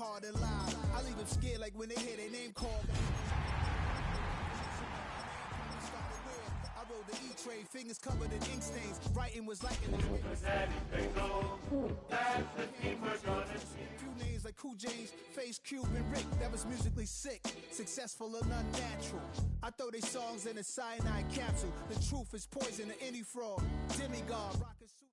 hard and loud. I leave them scared like when they hear their name called. I rode the E-train, fingers covered in ink stains. Writing was like in the few names like Cool James, Face Cube and Rick. That was musically sick, successful and unnatural. I throw they songs in a cyanide capsule. The truth is poison to any fraud. Demigod, rocket suit.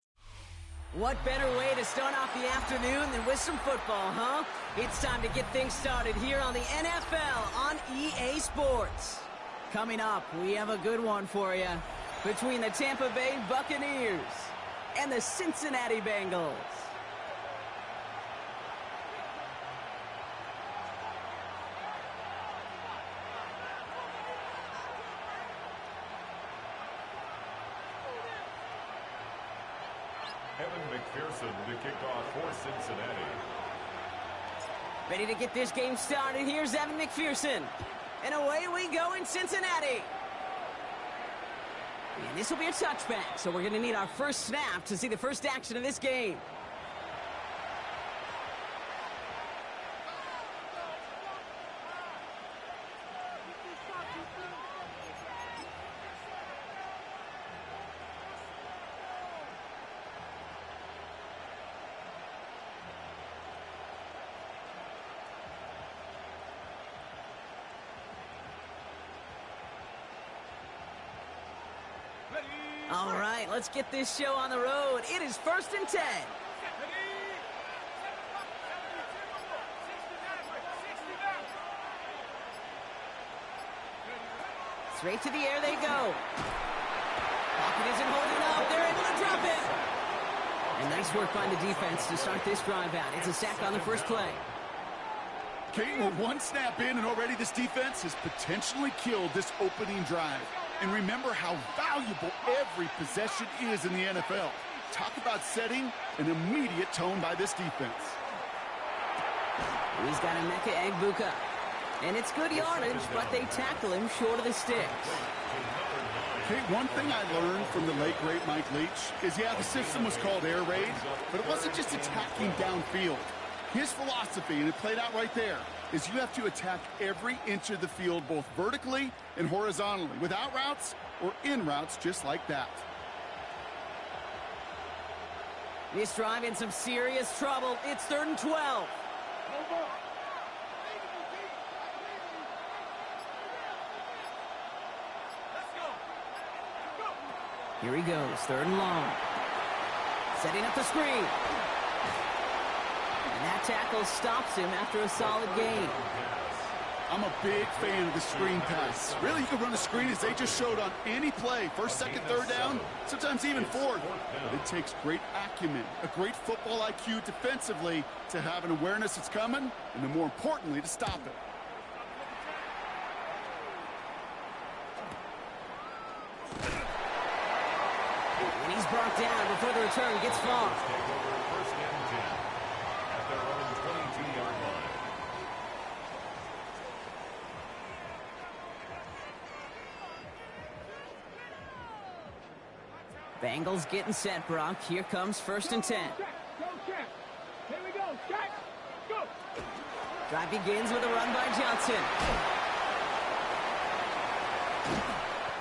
What better way to start off the afternoon than with some football, huh? It's time to get things started here on the NFL on EA Sports. Coming up, we have a good one for you between the Tampa Bay Buccaneers and the Cincinnati Bengals. McPherson to kick off for Cincinnati. Ready to get this game started. Here's Evan McPherson. And away we go in Cincinnati. And this will be a touchback, so we're going to need our first snap to see the first action of this game. All right, let's get this show on the road. It is 1st and 10. Straight to the air they go. Pocket isn't holding up. They're able to drop it. And nice work by the defense to start this drive out. It's a sack on the first play. Kate, we're one snap in, and already this defense has potentially killed this opening drive. And remember how valuable every possession is in the NFL. Talk about setting an immediate tone by this defense. He's got Emeka Egbuka. And it's good yardage, but they tackle him short of the sticks. Kate, one thing I learned from the late, great Mike Leach is, yeah, the system was called air raid, but it wasn't just attacking downfield. His philosophy, and it played out right there, is you have to attack every inch of the field, both vertically and horizontally, without routes or in routes just like that. This drive in some serious trouble. It's 3rd and 12. Here he goes, 3rd and long. Setting up the screen. And that tackle stops him after a solid gain. I'm a big fan of the screen pass. Really, you can run a screen as they just showed on any play. 1st, 2nd, 3rd down, sometimes even 4th. But it takes great acumen, a great football IQ defensively to have an awareness it's coming, and then more importantly, to stop it. And he's brought down before the return gets far. Bengals getting set, Brock. Here comes 1st and 10. Here we go. Go. Drive begins with a run by Johnson.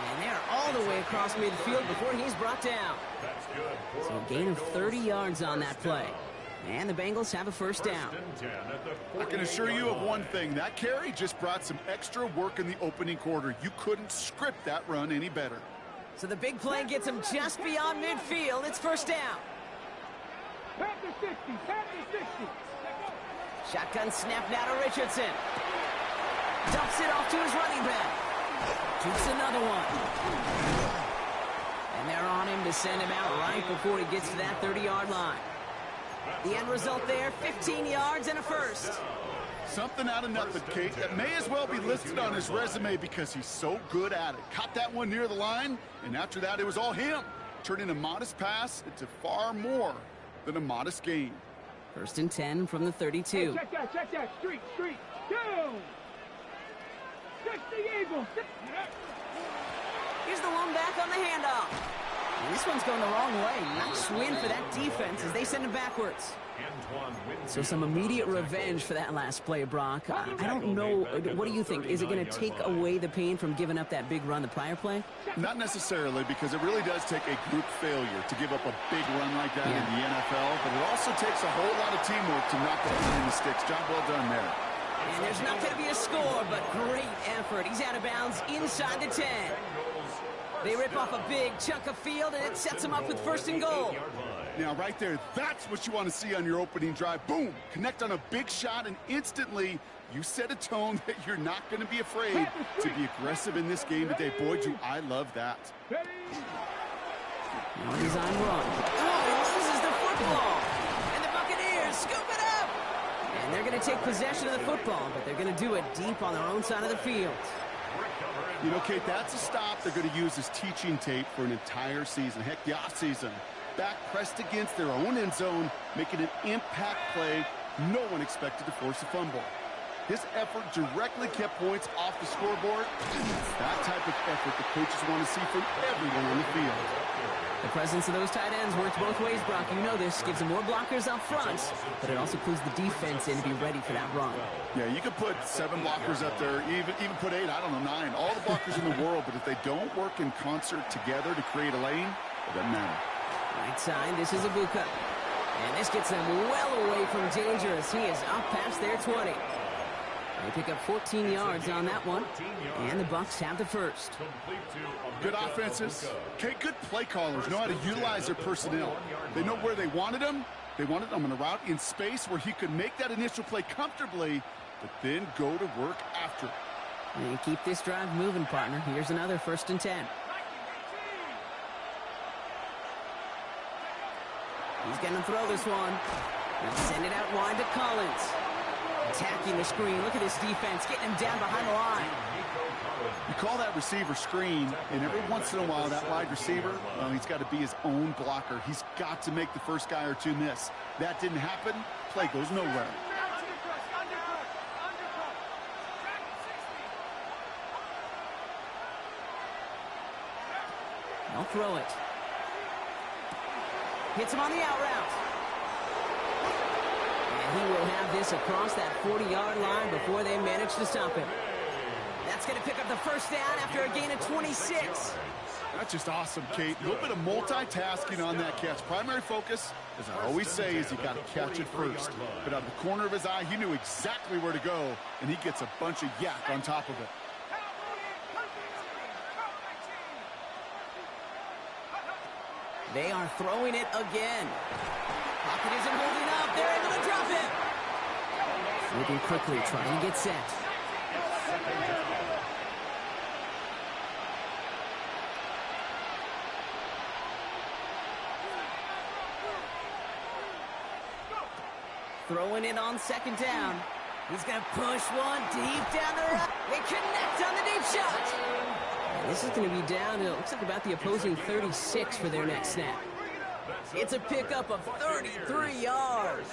And they're all the way across midfield before he's brought down. So a gain of 30 yards on that play. And the Bengals have a 1st down. I can assure you of one thing. That carry just brought some extra work in the opening quarter. You couldn't script that run any better. So the big play gets him just beyond midfield. It's 1st down. Past the 60. Shotgun snap now to Richardson. Dumps it off to his running back. Keeps another one. And they're on him to send him out right before he gets to that 30-yard line. The end result there, 15 yards and a 1st. Something out of nothing, Kate, that may as well be listed on his resume because he's so good at it. Caught that one near the line, and after that, it was all him. Turning a modest pass into far more than a modest gain. 1st and 10 from the 32. Hey, check that. Street. Down. Check the Eagles. Here's the one back on the handoff. This one's going the wrong way. Nice win for that defense as they send him backwards. So some immediate revenge for that last play, Brock. I don't know. What do you think? Is it going to take away the pain from giving up that big run the prior play? Not necessarily, because it really does take a group failure to give up a big run like that in the NFL, but it also takes a whole lot of teamwork to knock that one in the sticks. Job well done there. And there's not going to be a score, but great effort. He's out of bounds inside the 10. They rip off a big chunk of field, and it sets them up with 1st and goal. Now, right there, that's what you want to see on your opening drive. Boom! Connect on a big shot, and instantly you set a tone that you're not going to be afraid to be aggressive in this game today. Boy, do I love that. Now he's on run. Oh, he loses the football. And the Buccaneers scoop it up. And they're going to take possession of the football, but they're going to do it deep on their own side of the field. You know, Kate, that's a stop they're going to use as teaching tape for an entire season. Heck, the offseason. Back pressed against their own end zone, making an impact play no one expected to force a fumble. His effort directly kept points off the scoreboard. It's that type of effort the coaches want to see from everyone on the field. The presence of those tight ends works both ways, Brock. You know this. Gives them more blockers up front, but it also clues the defense in to be ready for that run. Yeah, you could put 7 blockers up there, even put 8, I don't know, 9. All the blockers in the world, but if they don't work in concert together to create a lane, it doesn't matter. Right side, this is Ibuka. And this gets them well away from danger as he is up past their 20. They pick up 14 yards on that one, and the Bucs have the first. Good offenses. Okay, good play callers know how to utilize their personnel. They know where they wanted them. They wanted them on a route in space where he could make that initial play comfortably, but then go to work after it. And keep this drive moving, partner. Here's another 1st and 10. He's going to throw this one. He'll send it out wide to Collins. Attacking the screen. Look at this defense getting him down behind the line. You call that receiver screen, and every once in a while that wide receiver, well, he's got to be his own blocker. He's got to make the first guy or two miss. That didn't happen. Play goes nowhere. They'll throw it. Hits him on the out route. And he will have this across that 40-yard line before they manage to stop him. That's going to pick up the 1st down after a gain of 26. That's just awesome, Kate. A little bit of multitasking on that catch. Primary focus, as I always say, is you got to catch it first. But out of the corner of his eye, he knew exactly where to go, and he gets a bunch of yak on top of it. They are throwing it again. Pocket isn't holding up. They're able to drop it. Flipping quickly, trying to get set. Throwing it on 2nd down. He's going to push one deep down the right. They connect on the deep shot. And this is going to be down to, it looks like about the opposing 36 for their next snap. It's a pickup of 33 yards.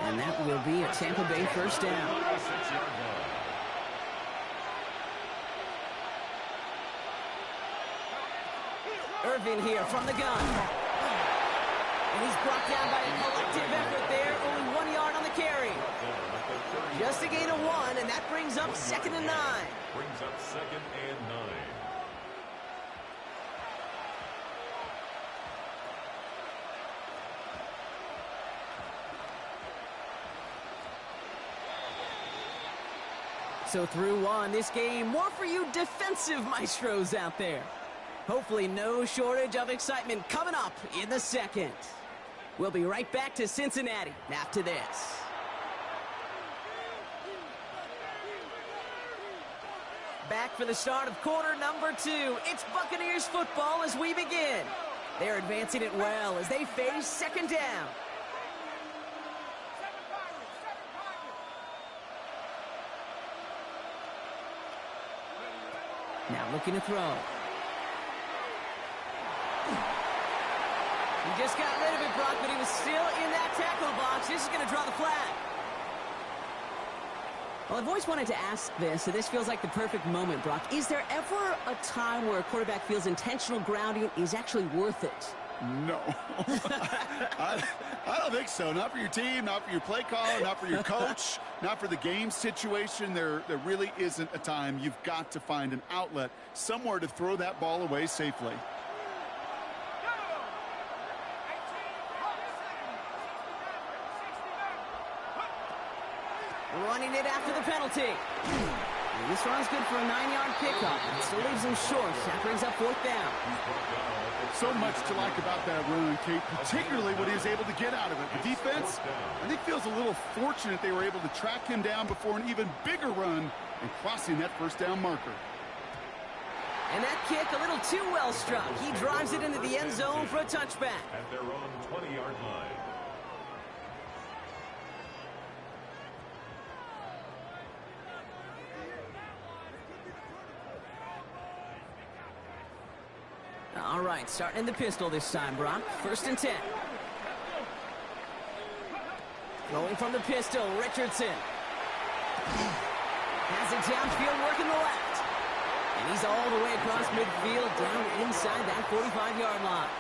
And that will be a Tampa Bay 1st down. Irvin here from the gun. And he's brought down by a collective effort there. Only 1 yard on the carry. Just a gain of 1, and that brings up 2nd and 9. Brings up 2nd and 9. So through 1, this game, more for you defensive maestros out there. Hopefully no shortage of excitement coming up in the 2nd. We'll be right back to Cincinnati after this. Back for the start of quarter number 2. It's Buccaneers football as we begin. They're advancing it well as they face 2nd down. Now looking to throw. He just got rid of it, Brock, but he was still in that tackle box. This is going to draw the flag. Well, I've always wanted to ask this, and this feels like the perfect moment, Brock. Is there ever a time where a quarterback feels intentional grounding is actually worth it? No. I don't think so. Not for your team, not for your play caller, not for your coach, not for the game situation. There really isn't a time. You've got to find an outlet, somewhere to throw that ball away safely. Running it after the penalty. And this run's good for a 9-yard pickup. It still leaves him short. That brings up 4th down. So much to like about that run, Kate, particularly what he was able to get out of it. The defense, I think, feels a little fortunate they were able to track him down before an even bigger run and crossing that 1st down marker. And that kick a little too well struck. He drives it into the end zone for a touchback. At their own 20-yard line. All right, starting in the pistol this time, Brock. 1st and 10. Throwing from the pistol, Richardson. Has it downfield, working the left. And he's all the way across midfield, down inside that 45-yard line.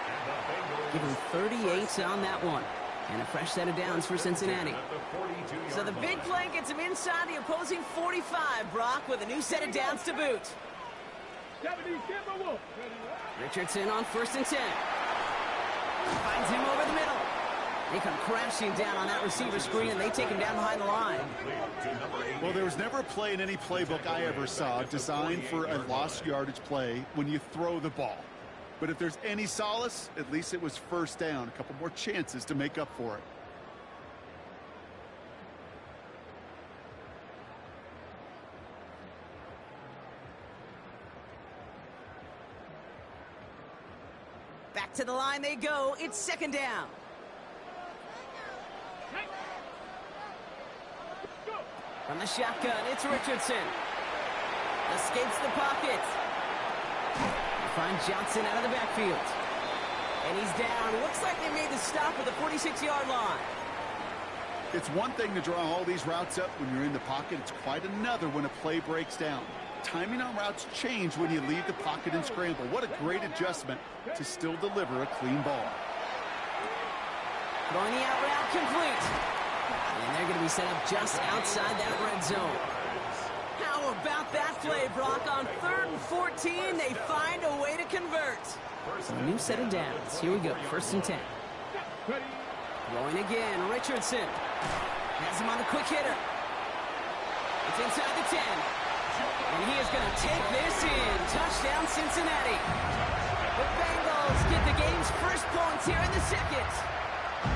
Give him 38 on that one. And a fresh set of downs for Cincinnati. So the big play gets him inside the opposing 45, Brock, with a new set of downs to boot. Richardson on 1st and 10. Finds him over the middle. They come crashing down on that receiver screen, and they take him down behind the line. Well, there was never a play in any playbook I ever saw designed for a lost yardage play when you throw the ball. But if there's any solace, at least it was 1st down. A couple more chances to make up for it. Back to the line they go. It's 2nd down. From the shotgun, it's Richardson. Escapes the pocket. Finds Johnson out of the backfield. And he's down. Looks like they made the stop at the 46-yard line. It's one thing to draw all these routes up when you're in the pocket. It's quite another when a play breaks down. Timing on routes change when you leave the pocket and scramble. What a great adjustment to still deliver a clean ball. Throwing the out route complete. And they're going to be set up just outside that red zone. How about that play, Brock? On 3rd and 14, they find a way to convert. So a new set of downs. Here we go, 1st and 10. Throwing again, Richardson. Has him on the quick hitter. It's inside the 10. And he is going to take this in. Touchdown, Cincinnati. The Bengals get the game's first points here in the 2nd.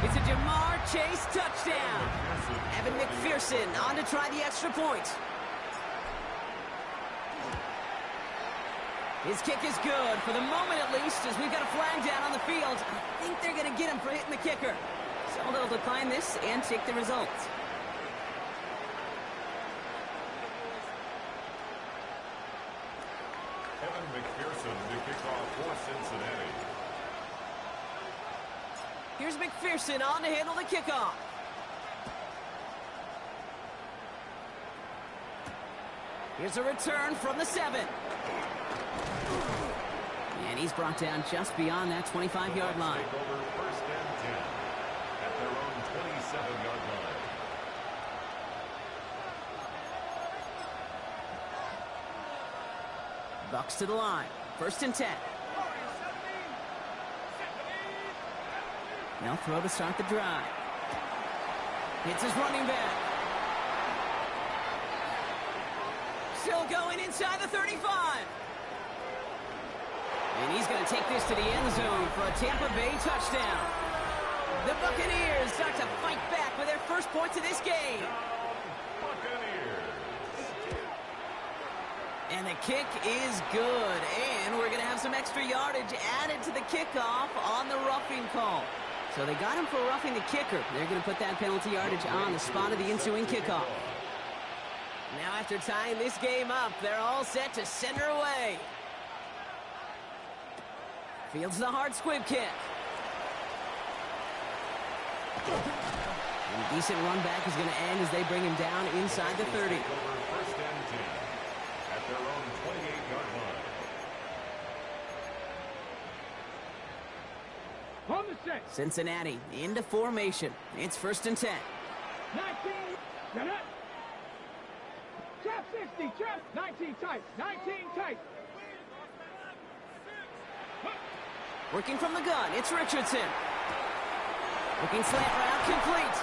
It's a Jamar Chase touchdown. Evan McPherson on to try the extra point. His kick is good, for the moment at least, as we've got a flag down on the field. I think they're going to get him for hitting the kicker. So they'll decline this and take the result. Evan McPherson to kick off for Cincinnati. Here's McPherson on to handle the kickoff. Here's a return from the 7. And he's brought down just beyond that 25-yard line. Take over 1st and 10 at their own 27-yard line. Bucks to the line. 1st and 10. They'll throw to start the drive. Hits his running back. Still going inside the 35. And he's going to take this to the end zone for a Tampa Bay touchdown. The Buccaneers start to fight back with their first points of this game. And the kick is good. And we're going to have some extra yardage added to the kickoff on the roughing call. So they got him for roughing the kicker. They're going to put that penalty yardage on the spot of the ensuing kickoff. Now after tying this game up, they're all set to send her away. Fields the hard squib kick. And a decent run back is going to end as they bring him down inside the 30. First and 10 at their own 28-yard line. On the set. Cincinnati into formation. It's 1st and 10. 19. Get it. Trap 60. Trap 19 tight. 19 tight. Working from the gun, it's Richardson. Looking slant route, complete.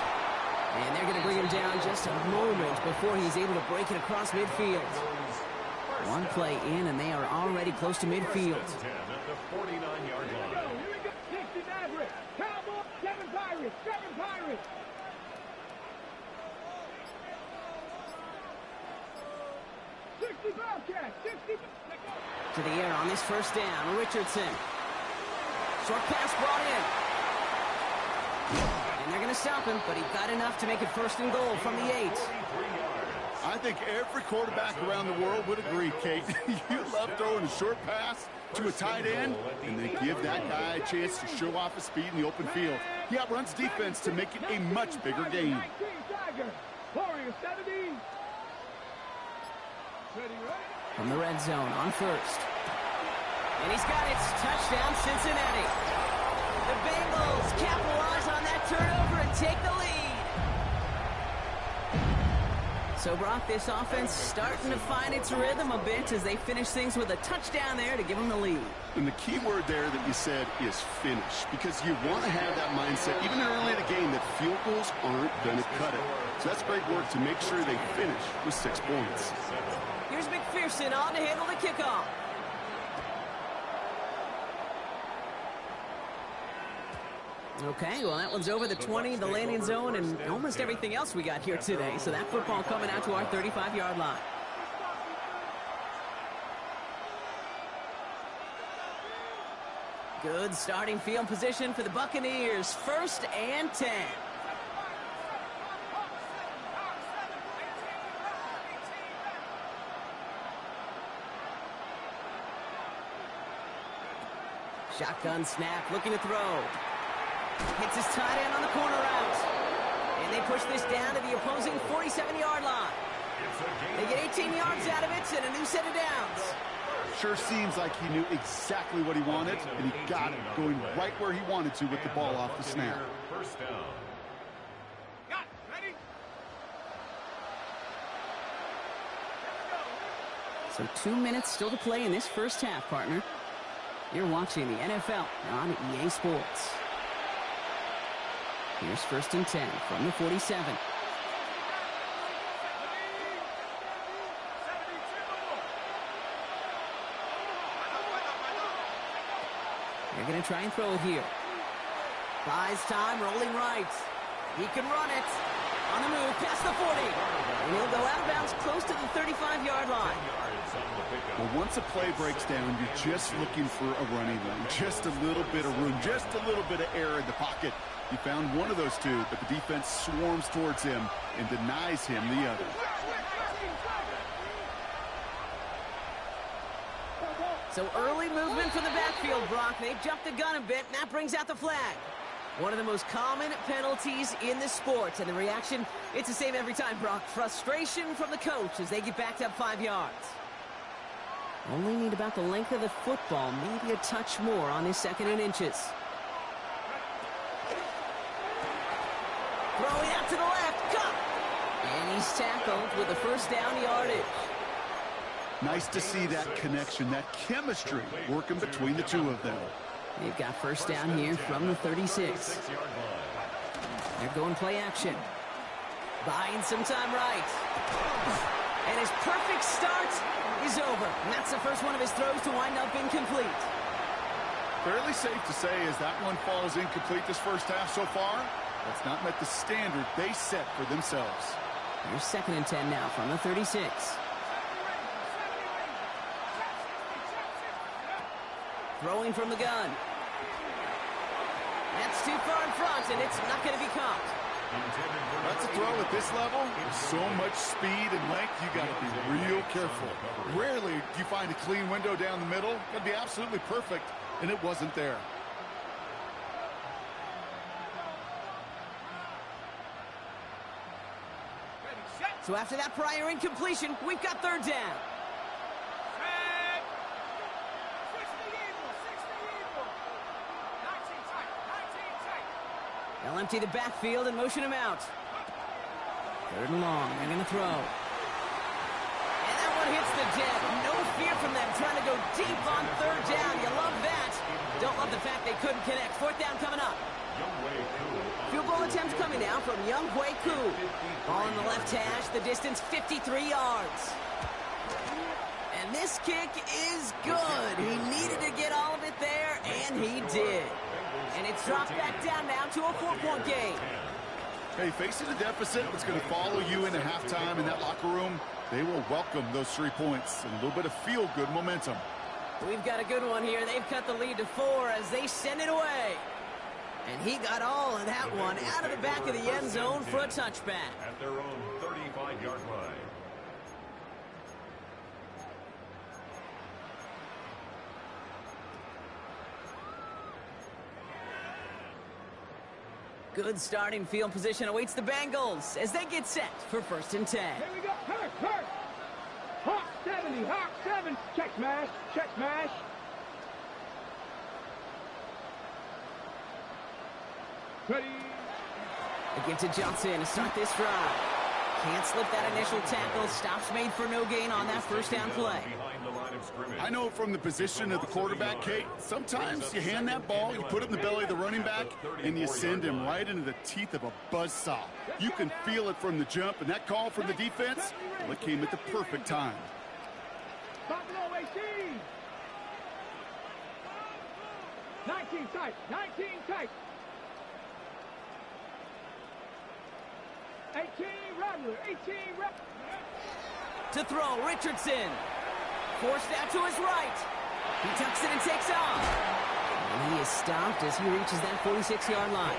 And they're going to bring him down just a moment before he's able to break it across midfield. One play in, and they are already close to midfield. 10 at the 49-yard line. Here we go. 60 Maverick. Cowboy. 7 Pirates. 7 Pirates. Bobcat, 60. To the air on this first down, Richardson. Short pass brought in. And they're going to stop him, but he got enough to make it 1st and goal from the 8. I think every quarterback around the world would agree, Kate. You love throwing a short pass to a tight end, and they give that guy a chance to show off his speed in the open field. He outruns defense to make it a much bigger game. 19 Tiger. Warrior 70. Ready, right? From the red zone on 1st. And he's got it. Touchdown, Cincinnati. The Bengals capitalize on that turnover and take the lead. So, Brock, this offense starting to find its rhythm a bit as they finish things with a touchdown there to give them the lead. And the key word there that you said is finish, because you want to have that mindset, even early in the game, that field goals aren't going to cut it. So that's great work to make sure they finish with 6 points. Here's McPherson on to handle the kickoff. Okay, well, that one's over the 20, the landing zone, and almost everything else we got here today. So that football coming out to our 35-yard line. Good starting field position for the Buccaneers. 1st and 10. Shotgun snap, looking to throw. Hits his tight end on the corner route. And they push this down to the opposing 47-yard line. They get 18 yards out of it and a new set of downs. Sure seems like he knew exactly what he wanted, and he got it, going right where he wanted to with the ball off the snap. First down. Got ready. So 2 minutes still to play in this first half, partner. You're watching the NFL on EA Sports. Here's 1st and 10 from the 47. They're going to try and throw it here. Buys time, rolling right. He can run it. On the move, past the 40. And he'll go out of bounds close to the 35-yard line. Well, once a play breaks down, you're just looking for a running lane. Just a little bit of room, just a little bit of air in the pocket. He found one of those two, but the defense swarms towards him and denies him the other. So early movement from the backfield, Brock. They jumped the gun a bit, and that brings out the flag. One of the most common penalties in the sport, and the reaction, it's the same every time, Brock. Frustration from the coach as they get backed up 5 yards. Only need about the length of the football, maybe a touch more on this 2nd and inches. Throwing out to the left, cut! And he's tackled with the 1st down yardage. Nice to see that connection, that chemistry working between the two of them. They've got 1st down here from the 36. They're going play action. Buying some time right. And his perfect start is over. And that's the first one of his throws to wind up incomplete. Fairly safe to say as that one falls incomplete this first half so far, that's not met the standard they set for themselves. Here's 2nd and 10 now from the 36. Throwing from the gun. That's too far in front, and it's not going to be caught. That's a throw at this level. With so much speed and length, you got to be real careful. Rarely do you find a clean window down the middle. Got to be absolutely perfect, and it wasn't there. So after that prior incompletion, we've got third down. They'll empty the backfield and motion him out. Third and long. They're going to throw. And that one hits the deck. No fear from them trying to go deep on third down. You love that. Don't love the fact they couldn't connect. Fourth down coming up. Field goal attempt coming now from Young Hui Koo. Ball on the left hash. The distance 53 yards. And this kick is good. He needed to get all of it there, and he did. And it's dropped back down now to a 4-point game. Hey, facing a deficit that's going to follow you into halftime in that locker room, they will welcome those 3 points and a little bit of feel-good momentum. We've got a good one here. They've cut the lead to 4 as they send it away. And he got all of that one out of the back of the end zone for a touchback. At their own 35-yard line. Good starting field position awaits the Bengals as they get set for 1st and 10. Here we go. Hurt. Hawk 70, Hawk 7. Check smash. Ready. They give to Johnson to start this drive. Can't slip that initial tackle. Stops made for no gain on that first down play. I know from the position of the quarterback, Kate, sometimes you hand that ball, you put it in the belly of the running back, and you send him right into the teeth of a buzzsaw. You can feel it from the jump, and that call from the defense, well, it came at the perfect time. Buffalo 18. 19 tight. 18 Rattler. To throw, Richardson. Forced out to his right. He tucks it and takes off. And he is stopped as he reaches that 46-yard line.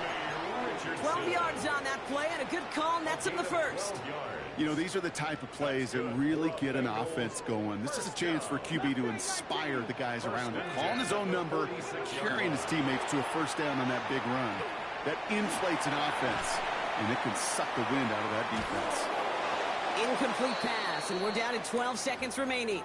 12 yards on that play, and a good call nets him the first. You know, these are the type of plays that really get an offense going. This is a chance for QB to inspire the guys around him. Calling his own number, carrying his teammates to a first down on that big run. That inflates an offense, and it can suck the wind out of that defense. Incomplete pass, and we're down to 12 seconds remaining.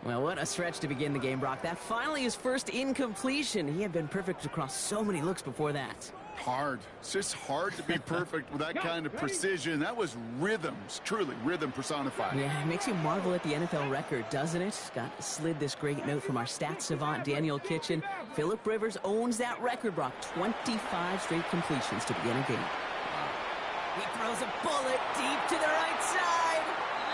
Well, what a stretch to begin the game, Brock. That finally his first incompletion. He had been perfect across so many looks before that. Hard. It's just hard to be perfect with that kind of precision. That was rhythms, truly rhythm personified. Yeah, it makes you marvel at the NFL record, doesn't it? Scott slid this great note from our stats savant, Daniel Kitchen. Phillip Rivers owns that record, Brock. 25 straight completions to begin a game. He throws a bullet deep to the right side.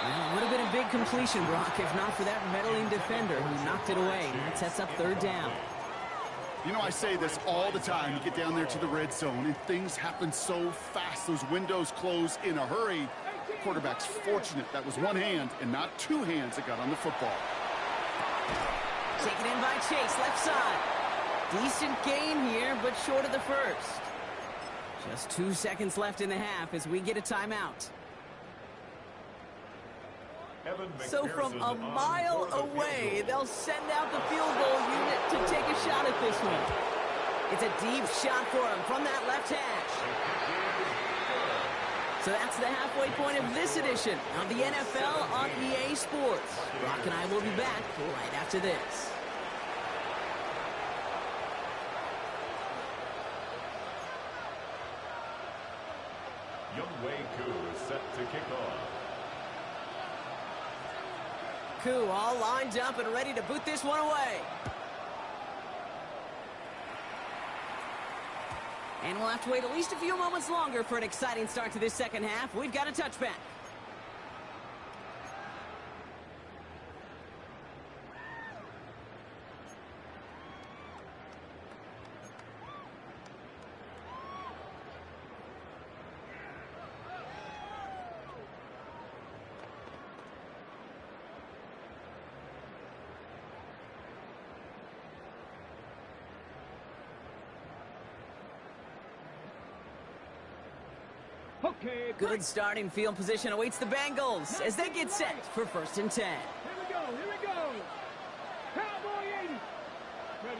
Well, it would have been a big completion, Brock, if not for that meddling defender who knocked it away. That sets up third down. You know, I say this all the time. You get down there to the red zone, and things happen so fast. Those windows close in a hurry. The quarterback's fortunate that was one hand and not two hands that got on the football. Taken in by Chase, left side. Decent gain here, but short of the first. Just 2 seconds left in the half as we get a timeout. So from a mile away, they'll send out the field goal unit to take a shot at this one. It's a deep shot for him from that left hash. So that's the halfway point of this edition of the NFL on EA Sports. Brock and I will be back right after this. Young Hui Koo is set to kick off. Koo all lined up and ready to boot this one away. And we'll have to wait at least a few moments longer for an exciting start to this second half. We've got a touchback. Okay. Good starting field position awaits the Bengals as they get set for 1st and 10. Here we go. Cowboy 80. Ready.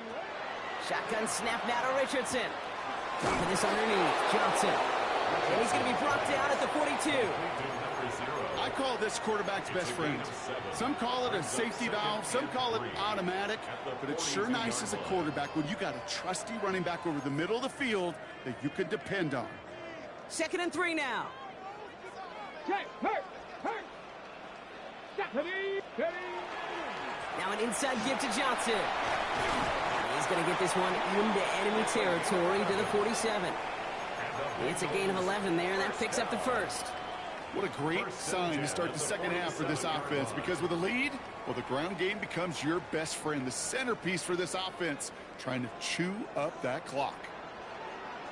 Shotgun snap now to Richardson. Dropping this underneath. Johnson. And he's going to be brought down at the 42. call this quarterback's best friend. Some call it a safety valve, some call it automatic, but it's sure nice as a quarterback when you got a trusty running back over the middle of the field that you can depend on. 2nd and 3 now. Check, hurt. Stop, ready. Now an inside give to Johnson. He's going to get this one into enemy territory to the 47. It's a gain of 11 there, and that picks up the first. What a great sign to start the second half for this offense, because with a lead, well, the ground game becomes your best friend, the centerpiece for this offense, trying to chew up that clock.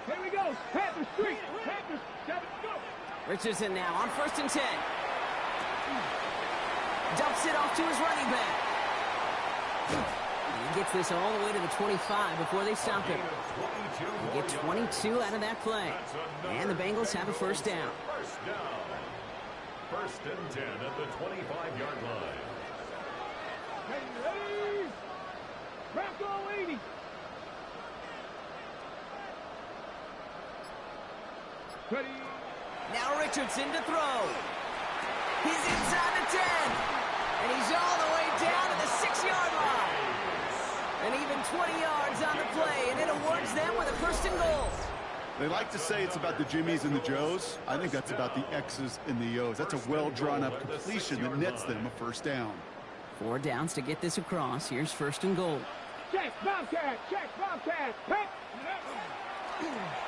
Here we go. Panthers 3. Panthers 7. Go. Richardson now on 1st and 10. Dumps it off to his running back. He gets this all the way to the 25 before they stop him. They get 22 out of that play. And the Bengals have a first down. First and 10 at the 25-yard line. Ready. Bronco 80. Ready. Now Richardson to throw. He's inside the 10. And he's all the way down to the 6-yard line. And even 20 yards on the play, and it awards them with a first and goal. They like to say it's about the Jimmies and the Joes. I think that's about the X's and the O's. That's a well-drawn-up completion that nets them a first down. 4 downs to get this across. Here's 1st and goal. Check, Bobcat. Check, Bobcat. Hey.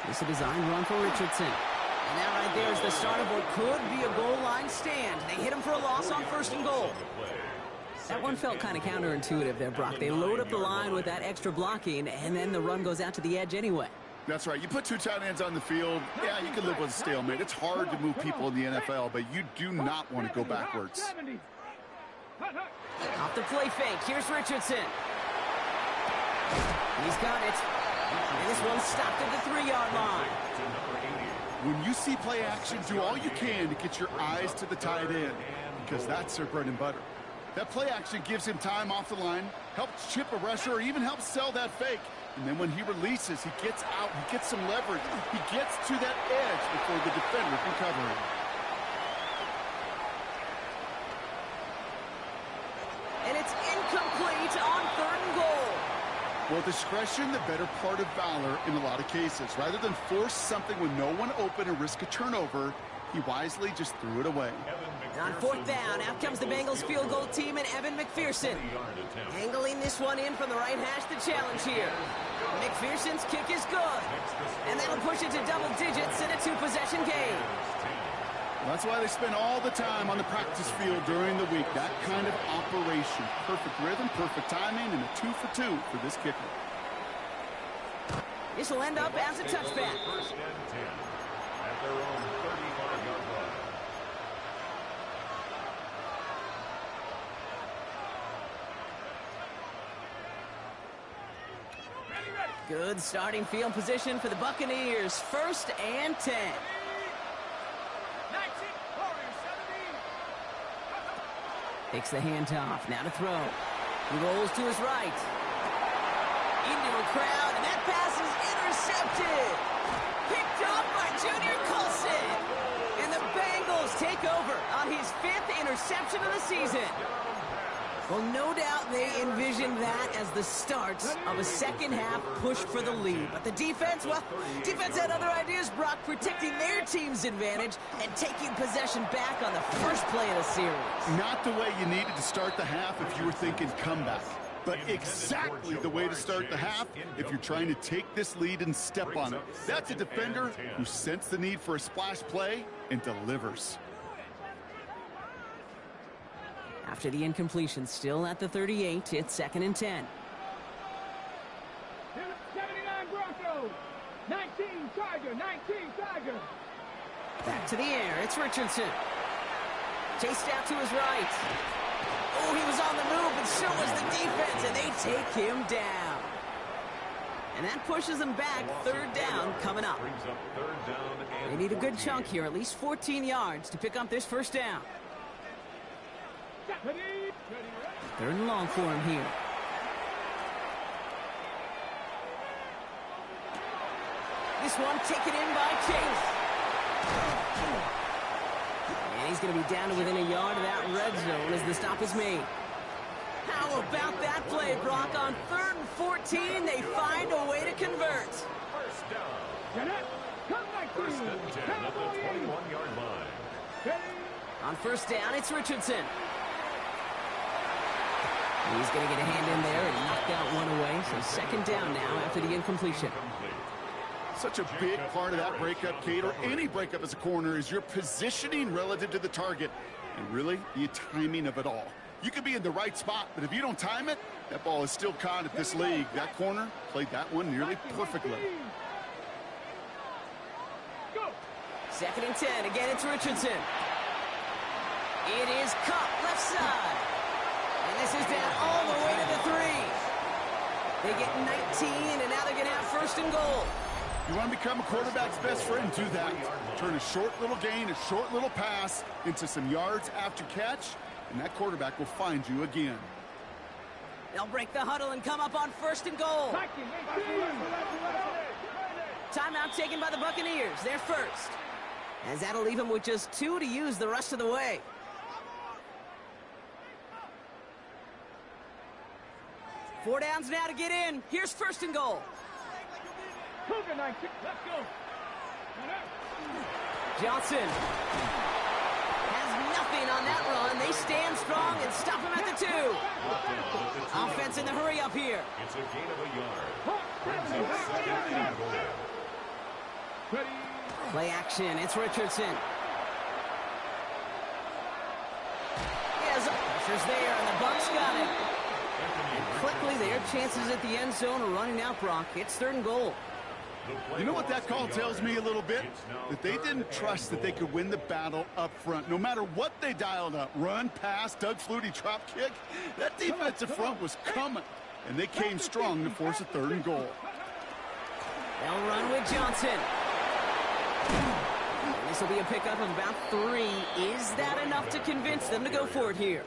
This is a design run for Richardson. And that right there is the start of what could be a goal line stand. They hit him for a loss on 1st and goal. That one felt kind of counterintuitive there, Brock. They load up the line with that extra blocking, and then the run goes out to the edge anyway. That's right. You put 2 tight ends on the field, yeah, you can live with a stalemate. It's hard to move people in the NFL, but you do not want to go backwards. Off the play fake. Here's Richardson. He's got it. And this one's stopped at the 3-yard line. When you see play action, do all you can to get your eyes to the tight end, because that's their bread and butter. That play action gives him time off the line, helps chip a rusher, or even helps sell that fake. And then when he releases, he gets out, he gets some leverage. He gets to that edge before the defender can cover him. And it's incomplete on 3rd and goal. Well, discretion, the better part of valor in a lot of cases. Rather than force something with no one open and risk a turnover, he wisely just threw it away. On 4th down, out comes the Bengals field goal team and Evan McPherson. Angling this one in from the right hash, the challenge here. McPherson's kick is good. And that'll push it to double digits in a 2-possession game. That's why they spend all the time on the practice field during the week. That kind of operation. Perfect rhythm, perfect timing, and a 2-for-2 for this kicker. This will end up as a touchback. First and 10 at their own 35-yard line. Good starting field position for the Buccaneers. 1st and 10. 19, 17. Takes the handoff. Now to throw. He rolls to his right. Into a crowd, and that pass is intercepted. Picked off by Junior Colson. And the Bengals take over on his 5th interception of the season. Well, no doubt they envisioned that as the start of a second half push for the lead. But the defense, well, defense had other ideas, Brock, protecting their team's advantage and taking possession back on the first play of the series. Not the way you needed to start the half if you were thinking comeback, but exactly the way to start the half if you're trying to take this lead and step on it. That's a defender who sensed the need for a splash play and delivers. After the incompletion, still at the 38, it's 2nd and 10. 79 Broncos. 19 Tiger. 19 Tiger. Back to the air. It's Richardson. Chased out to his right. Oh, he was on the move, and so was the defense, and they take him down. And that pushes them back. 3rd down coming up. They need a good chunk here, at least 14 yards to pick up this first down. 3rd and long for him here. This one taken in by Chase. And he's going to be down to within a yard of that red zone as the stop is made. How about that play, Brock? On 3rd and 14, they find a way to convert. First down. Come back, First and 10 at the 21-yard line. On first down, it's Richardson. He's going to get a hand in there and knock that one away. So second down now after the incompletion. Such a big part of that breakup, Kate, or any breakup as a corner, is your positioning relative to the target and really the timing of it all. You could be in the right spot, but if you don't time it, that ball is still caught at this league. That corner played that one nearly perfectly. Second and 10. Again, it's Richardson. It is Cup left side. And this is down all the way to the 3. They get 19, and now they're going to have first and goal. You want to become a quarterback's best friend, do that. Turn a short little gain, a short little pass into some yards after catch, and that quarterback will find you again. They'll break the huddle and come up on first and goal. Timeout taken by the Buccaneers. They're first. As that'll leave them with just 2 to use the rest of the way. Four downs now to get in. Here's first and goal. Cougar 19. Let's go. Johnson has nothing on that run. They stand strong and stop him at the 2. Offense in the hurry up here. It's a gain of a yard. Brings up second and goal. Play action. It's Richardson. Yes, pressure's there, and the Bucs got it. And quickly, their chances at the end zone are running out, Brock. It's 3rd and goal. You know what that call tells me a little bit? That they didn't trust that they could win the battle up front. No matter what they dialed up, run, pass, Doug Flutie, drop kick, that defensive front was coming. And they came strong to force a 3rd and goal. They'll run with Johnson. And this will be a pickup of about 3. Is that enough to convince them to go for it here?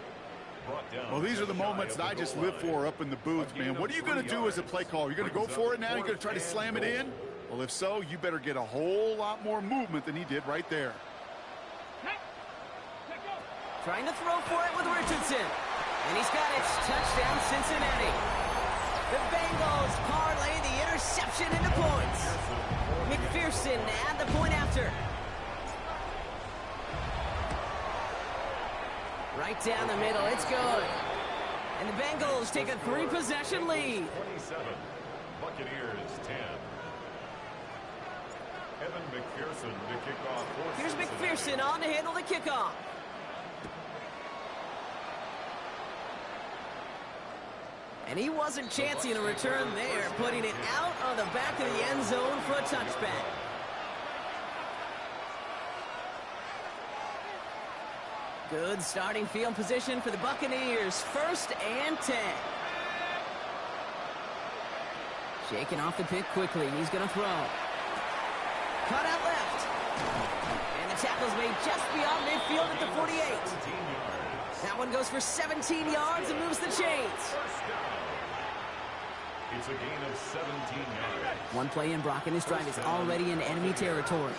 Well, these are the moments that I just live for up in the booth, man. What are you going to do as a play caller? You're going to go for it now? You're going to try to slam it in? Well, if so, you better get a whole lot more movement than he did right there. Trying to throw for it with Richardson. And he's got it. Touchdown, Cincinnati. The Bengals parlay the interception into points. McPherson add the point after. Right down the middle. It's good. And the Bengals take a 3-possession lead. 27. Buccaneers 10. Evan McPherson to kick off. Here's McPherson on to handle the kickoff. And he wasn't chancing a return there, putting it out on the back of the end zone for a touchback. Good starting field position for the Buccaneers. 1st and 10. Shaking off the pick quickly. He's going to throw. Cut out left. And the tackle's made just beyond midfield at the 48. That one goes for 17 yards and moves the chains. It's a gain of 17 yards. One play in, Brock, and his drive is already in enemy territory.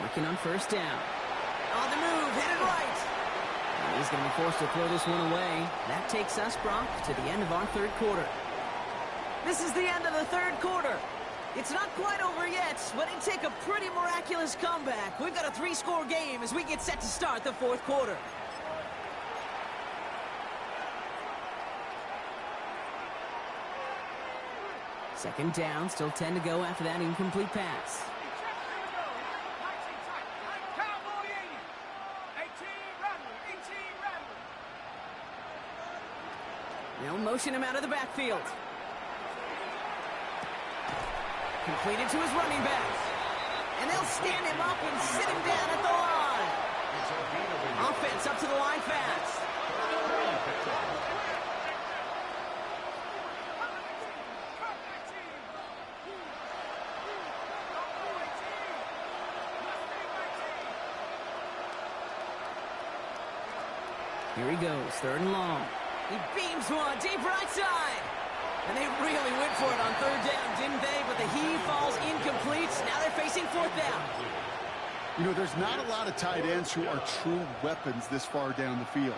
Working on first down. On the move, headed right. And he's going to be forced to throw this one away. That takes us, Brock, to the end of our 3rd quarter. This is the end of the 3rd quarter. It's not quite over yet, but it'd take a pretty miraculous comeback. We've got a 3-score game as we get set to start the 4th quarter. Second down, still 10 to go after that incomplete pass. They'll motion him out of the backfield. Completed to his running back. And they'll stand him up and sit him down at the line. Offense up to the line fast. Here he goes, 3rd and long. He beams one deep right side. And they really went for it on third down, didn't they? But the heave falls incomplete. Now they're facing fourth down. You know, there's not a lot of tight ends who are true weapons this far down the field.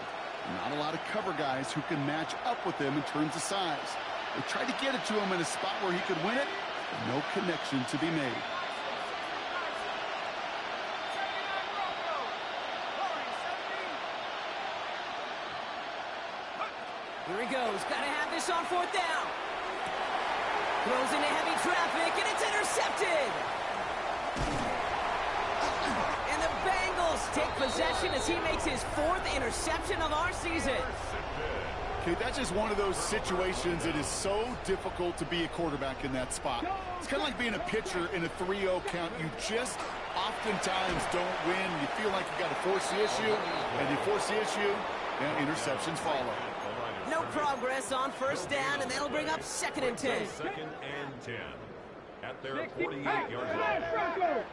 Not a lot of cover guys who can match up with them in terms of size. They tried to get it to him in a spot where he could win it, but no connection to be made. Here he goes. Got to have this on fourth down. Throws into heavy traffic, and it's intercepted. And the Bengals take possession as he makes his fourth interception of our season. Okay, that's just one of those situations that is so difficult to be a quarterback in that spot. It's kind of like being a pitcher in a 3-0 count. You just oftentimes don't win. You feel like you got to force the issue, and you force the issue, and interceptions follow. No progress on first down, and that'll bring up 2nd and 10. 2nd and 10 at their 48-yard line.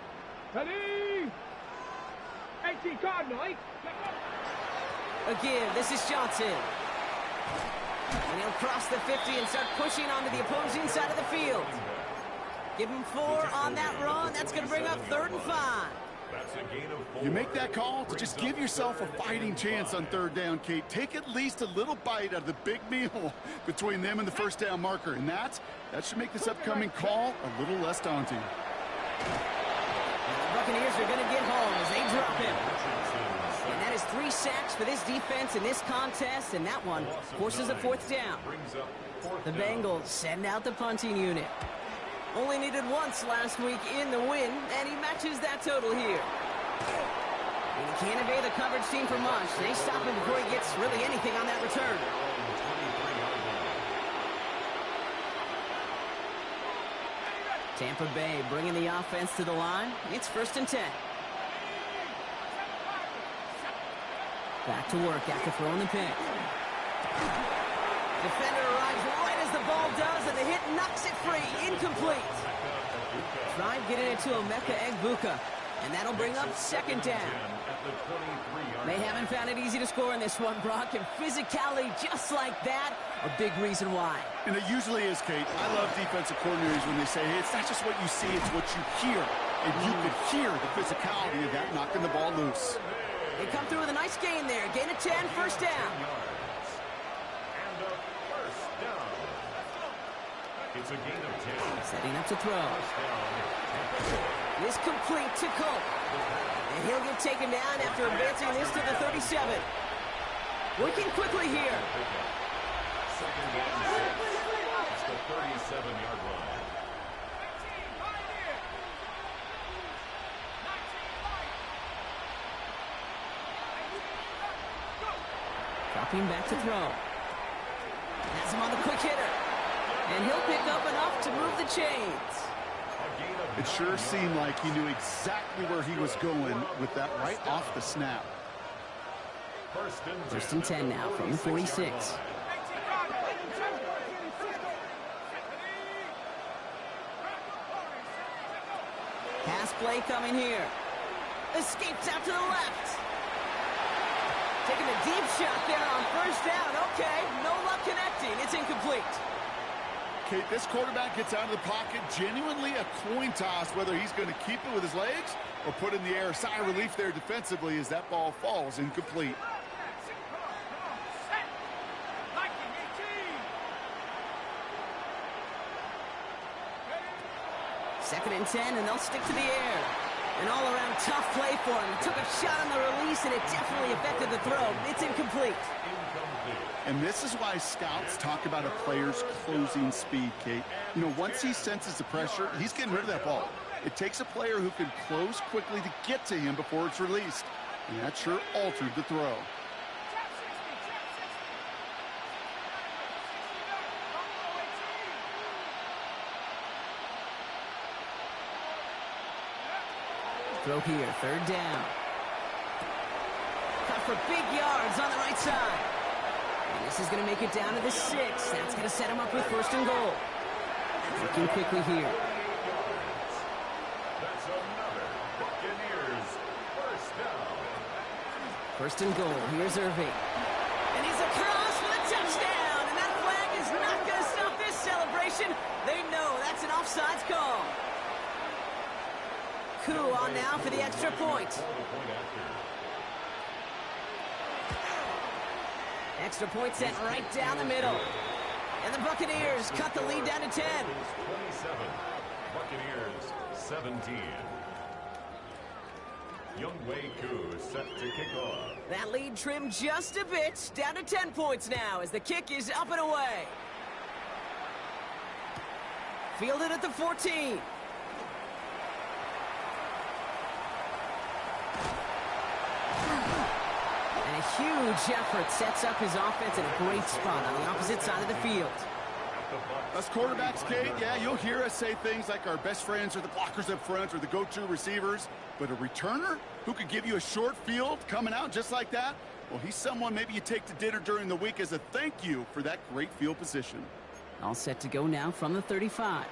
Ready? 18 Cardinal. Again, this is Johnson. And he'll cross the 50 and start pushing onto the opposing side of the field. Give him 4 on that run. That's going to bring up 3rd and 5. You make that call to just give yourself a fighting chance on third down, Kate. Take at least a little bite out of the big meal between them and the first down marker. And that should make this upcoming call a little less daunting. The Buccaneers are going to get home as they drop him. And that is 3 sacks for this defense in this contest, and that one forces a 4th down. The Bengals send out the punting unit. Only needed once last week in the win, and he matches that total here. And he can't evade the coverage team for much. They stop him before he gets really anything on that return. Tampa Bay bringing the offense to the line. It's 1st and 10. Back to work after throwing the pick. Defender arrives right as the ball does, and the hit knocks it free. Incomplete. Tried getting it to Emeka Egbuka, and that'll bring up 2nd down. They haven't found it easy to score in this one, Brock, and physicality just like that, a big reason why. And it usually is, Kate. I love defensive coordinators when they say, hey, it's not just what you see, it's what you hear. And you could hear the physicality of that knocking the ball loose. They come through with a nice gain there. Gain of 10, 1st down. It's a gain of 10. Setting up to throw. This complete to Colt. And he'll get taken down after advancing this to the 37. Working quickly here. 2nd and 6. It's the 37-yard line. Dropping back to throw. Has him on the quick hitter. And he'll pick up enough to move the chains. It sure seemed like he knew exactly where he was going with that right off the snap. 1st and 10 now from the 46. Pass play coming here. Escapes out to the left. Taking a deep shot there on 1st down. Okay, no luck connecting. It's incomplete. Kate, this quarterback gets out of the pocket, genuinely a coin toss, whether he's going to keep it with his legs or put it in the air. Sigh of relief there defensively as that ball falls incomplete. Second and 10, and they'll stick to the air. An all-around tough play for him. He took a shot on the release, and it definitely affected the throw. It's incomplete. And this is why scouts talk about a player's closing speed, Kate. You know, once he senses the pressure, he's getting rid of that ball. It takes a player who can close quickly to get to him before it's released. And that sure altered the throw. Throw here, 3rd down. Cut for big yards on the right side. And this is going to make it down to the 6. That's going to set him up with 1st and goal. Looking quickly here. That's another Buccaneers 1st down. 1st and goal. Here's Irving. And he's across for the touchdown. And that flag is not going to stop this celebration. They know that's an offsides call. Coup on now for the extra point. Extra point sent right down the middle. And the Buccaneers cut the lead down to 10. 27. Buccaneers 17. Youngwei Koo set to kick off. That lead trimmed just a bit, down to 10 points now as the kick is up and away. Fielded at the 14. And a huge effort sets up his offense in a great spot on the opposite side of the field. Us quarterbacks, Kate, yeah, you'll hear us say things like our best friends are the blockers up front or the go-to receivers. But a returner who could give you a short field coming out just like that, well, he's someone maybe you take to dinner during the week as a thank you for that great field position. All set to go now from the 35.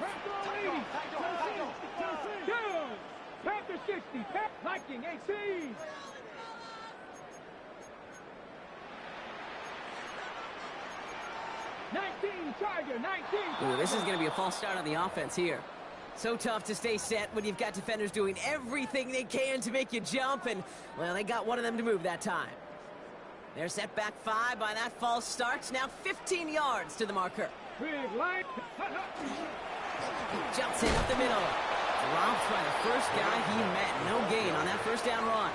Panther 60, Viking 18. Tiger 19. Ooh, this is going to be a false start on the offense here. So tough to stay set when you've got defenders doing everything they can to make you jump, and, well, they got one of them to move that time. They're set back 5 by that false start. Now 15 yards to the marker. Big line. Jumps in up the middle. Dropped by the first guy he met. No gain on that first down run.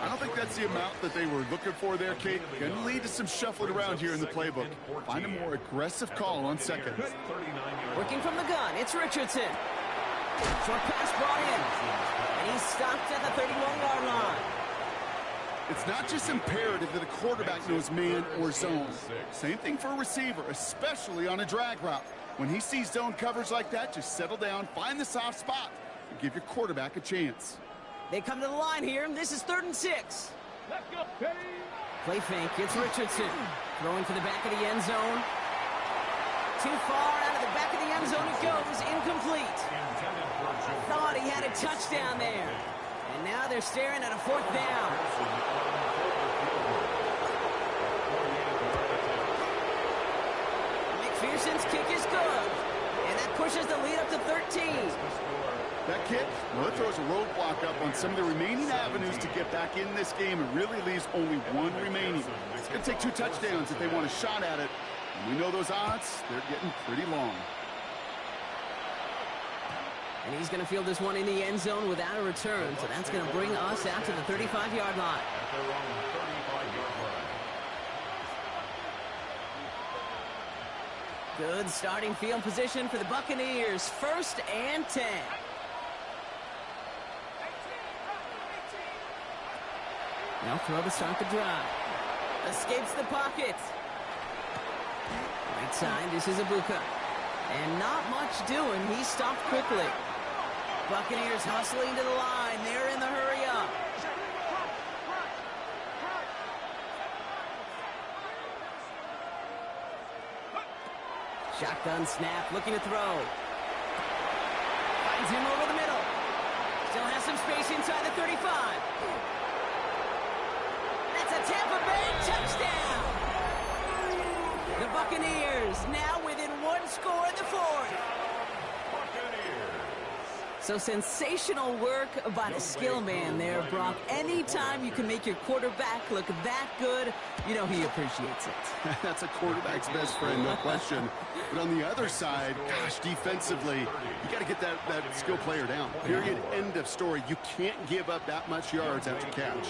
I don't think that's the amount that they were looking for there, Kate. Going to lead to some shuffling around here in the playbook. Find a more aggressive call on second. Working from the gun, it's Richardson. Short pass brought in. And he's stopped at the 31-yard line. It's not just imperative that a quarterback knows man or zone. Same thing for a receiver, especially on a drag route. When he sees zone coverage like that, just settle down, find the soft spot, and give your quarterback a chance. They come to the line here. This is 3rd and 6. Let's go. Play fake. It's Richardson. Throwing for the back of the end zone. Too far out of the back of the end zone it goes. Incomplete. Thought he had a touchdown there. And now they're staring at a 4th down. McPherson's kick is good. And that pushes the lead up to 13. That kick, well, it throws a roadblock up on some of the remaining avenues to get back in this game and really leaves only one remaining. It's going to take 2 touchdowns if they want a shot at it. And we know those odds, they're getting pretty long. And he's going to field this one in the end zone without a return. So that's going to bring us out to the 35-yard line. At their own 35-yard line. Good starting field position for the Buccaneers. 1st and 10. Now throw to start the drive. Escapes the pocket. Right side, this is Ibuka. And not much doing. He stopped quickly. Buccaneers hustling to the line. They're in the hurry up. Shotgun snap, looking to throw. Finds him over the middle. Still has some space inside the 35. That's a Tampa Bay touchdown. The Buccaneers now within 1 score in the 4th. So sensational work by the skill man there, Brock. Anytime you can make your quarterback look that good, you know he appreciates it. That's a quarterback's best friend, no question. But on the other side, gosh, defensively, you got to get that skill player down. Period. End of story. You can't give up that much yards after catch.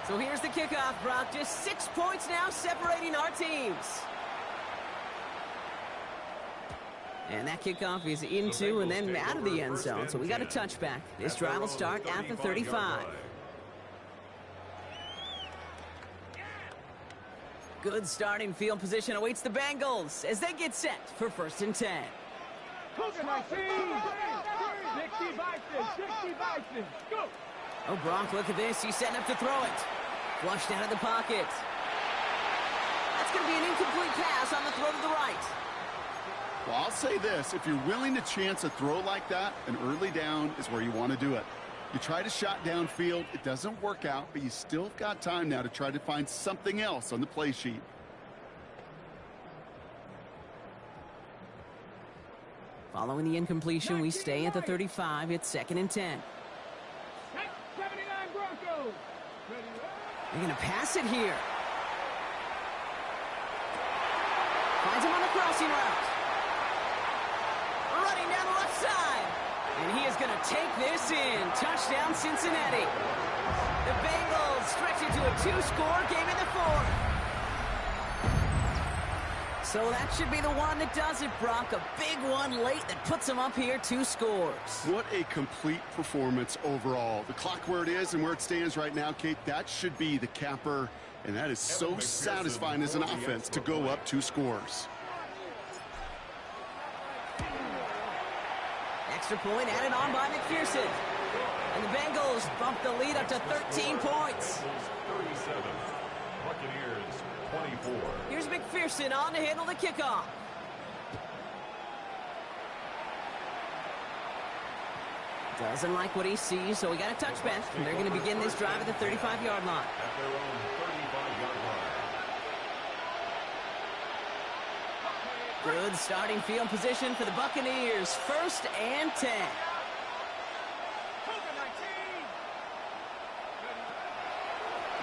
So here's the kickoff, Brock. Just 6 points now separating our teams. And that kickoff is into and then out of the end zone. So we got a touchback. This drive will start at the 35. Good starting field position awaits the Bengals as they get set for 1st and 10. Cougar 19. 60 Bison. 60 Bison. Go. Oh, Brock, look at this. He's setting up to throw it. Flushed out of the pocket. That's going to be an incomplete pass on the throw to the right. Well, I'll say this. If you're willing to chance a throw like that, an early down is where you want to do it. You try to shot downfield. It doesn't work out, but you still got time now to try to find something else on the play sheet. Following the incompletion, we stay at the 35. It's 2nd and 10. 79 Broncos. They're going to pass it here. Finds him on the crossing route. Running down the left side. And he is going to take this in. Touchdown, Cincinnati. The Bengals stretch it to a 2-score game in the 4th. So that should be the one that does it, Brock. A big one late that puts them up here, 2 scores. What a complete performance overall. The clock where it is and where it stands right now, Kate, that should be the capper. And that is so satisfying as an offense to go up 2 scores. Extra point added on by McPherson. And the Bengals bump the lead up to 13 points. 37. Buccaneers 24. Here's McPherson on to handle the kickoff. Doesn't like what he sees, so we got a touchback. And they're going to begin this drive at the 35-yard line. At their own 35-yard line. Good starting field position for the Buccaneers. 1st and 10.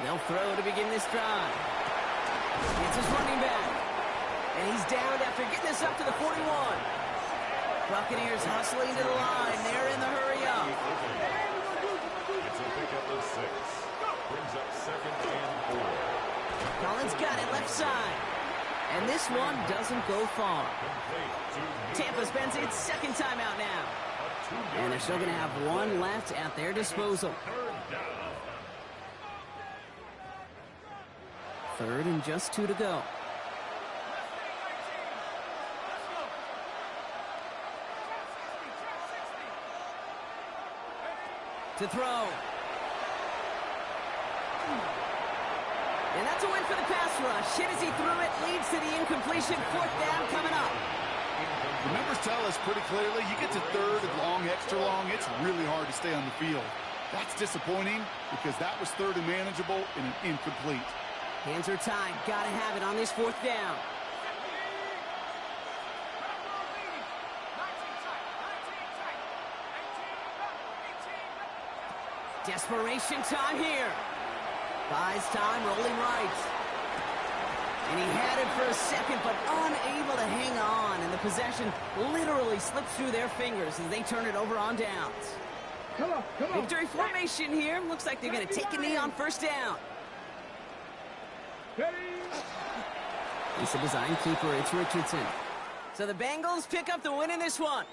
They'll throw to begin this drive. It's his running back. And he's down after getting this up to the 41. Buccaneers hustling to the line. They're in the hurry up. It's a pickup of 6. Brings up 2nd and 4. Collins got it left side. And this one doesn't go far. Tampa spends its 2nd timeout now. And they're still going to have 1 left at their disposal. 3rd and just 2 to go. To throw. And that's a win for the pass rush. Hit as he threw it, leads to the incompletion. 4th down coming up. The numbers tell us pretty clearly, you get to 3rd and long, extra long, it's really hard to stay on the field. That's disappointing because that was 3rd and manageable and an incomplete. Hands are tied. Gotta have it on this 4th down. Desperation time here. Buys time, rolling right. And he had it for a second, but unable to hang on. And the possession literally slips through their fingers as they turn it over on downs. Come on. Victory formation here. Looks like they're going to take a knee on 1st down. It's a design keeper. It's Richardson. So the Bengals pick up the win in this one.